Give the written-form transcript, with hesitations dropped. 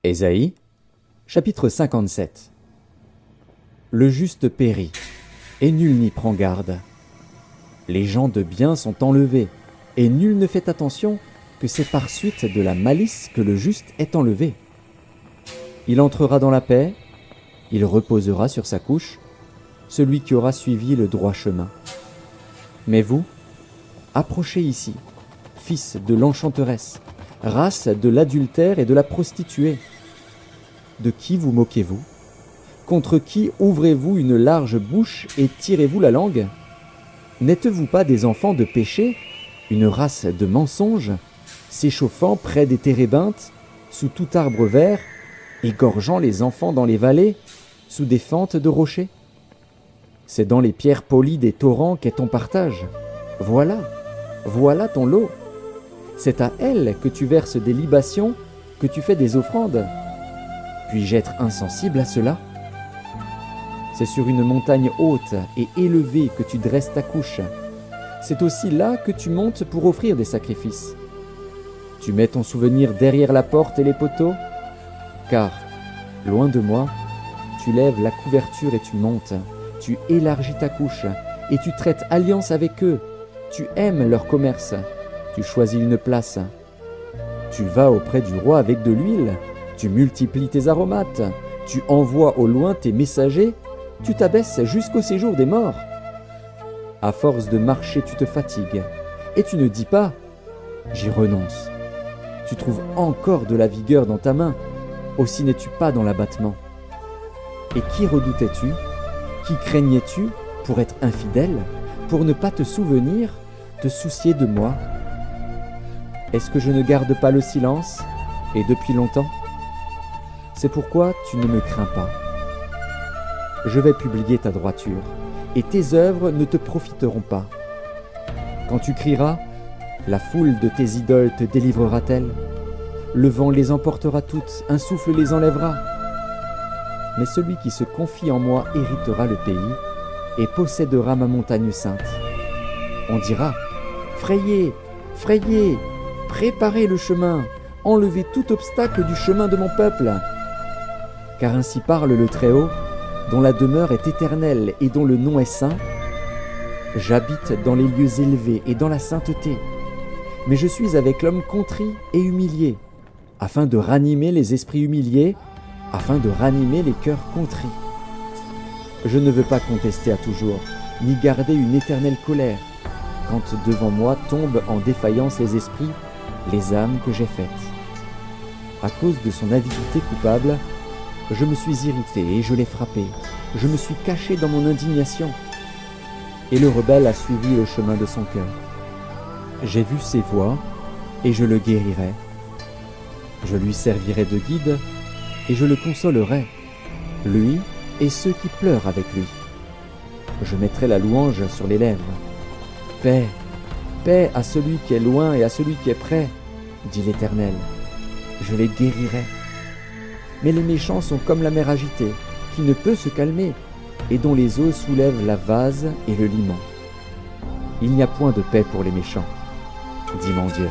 Ésaïe, chapitre 57. Le juste périt, et nul n'y prend garde. Les gens de bien sont enlevés, et nul ne fait attention que c'est par suite de la malice que le juste est enlevé. Il entrera dans la paix, il reposera sur sa couche, celui qui aura suivi le droit chemin. Mais vous, approchez ici, fils de l'enchanteresse, race de l'adultère et de la prostituée. De qui vous moquez-vous? Contre qui ouvrez-vous une large bouche et tirez-vous la langue? N'êtes-vous pas des enfants de péché, une race de mensonges, s'échauffant près des térébinthes, sous tout arbre vert, égorgeant les enfants dans les vallées, sous des fentes de rochers? C'est dans les pierres polies des torrents qu'est ton partage. Voilà ton lot. C'est à elles que tu verses des libations, que tu fais des offrandes. Puis-je être insensible à cela? C'est sur une montagne haute et élevée que tu dresses ta couche. C'est aussi là que tu montes pour offrir des sacrifices. Tu mets ton souvenir derrière la porte et les poteaux, car, loin de moi, tu lèves la couverture et tu montes. Tu élargis ta couche et tu traites alliance avec eux. Tu aimes leur commerce. Tu choisis une place. Tu vas auprès du roi avec de l'huile. Tu multiplies tes aromates. Tu envoies au loin tes messagers. Tu t'abaisses jusqu'au séjour des morts. À force de marcher, tu te fatigues. Et tu ne dis pas « J'y renonce ». Tu trouves encore de la vigueur dans ta main. Aussi n'es-tu pas dans l'abattement. Et qui redoutais-tu? Qui craignais-tu pour être infidèle, pour ne pas te souvenir, te soucier de moi? Est-ce que je ne garde pas le silence, et depuis longtemps? C'est pourquoi tu ne me crains pas. Je vais publier ta droiture, et tes œuvres ne te profiteront pas. Quand tu crieras, la foule de tes idoles te délivrera-t-elle? Le vent les emportera toutes, un souffle les enlèvera. Mais celui qui se confie en moi héritera le pays et possédera ma montagne sainte. On dira, frayez, frayez, préparez le chemin, enlevez tout obstacle du chemin de mon peuple. Car ainsi parle le Très-Haut, dont la demeure est éternelle et dont le nom est saint. J'habite dans les lieux élevés et dans la sainteté, mais je suis avec l'homme contrit et humilié, afin de ranimer les esprits humiliés, afin de ranimer les cœurs contrits. Je ne veux pas contester à toujours, ni garder une éternelle colère, quand devant moi tombent en défaillance les esprits, les âmes que j'ai faites. À cause de son avidité coupable, je me suis irrité et je l'ai frappé, je me suis caché dans mon indignation, et le rebelle a suivi le chemin de son cœur. J'ai vu ses voies, et je le guérirai. Je lui servirai de guide, et je le consolerai, lui et ceux qui pleurent avec lui. Je mettrai la louange sur les lèvres. Paix, paix à celui qui est loin et à celui qui est près, dit l'Éternel. Je les guérirai. Mais les méchants sont comme la mer agitée, qui ne peut se calmer, et dont les eaux soulèvent la vase et le limon. Il n'y a point de paix pour les méchants, dit mon Dieu.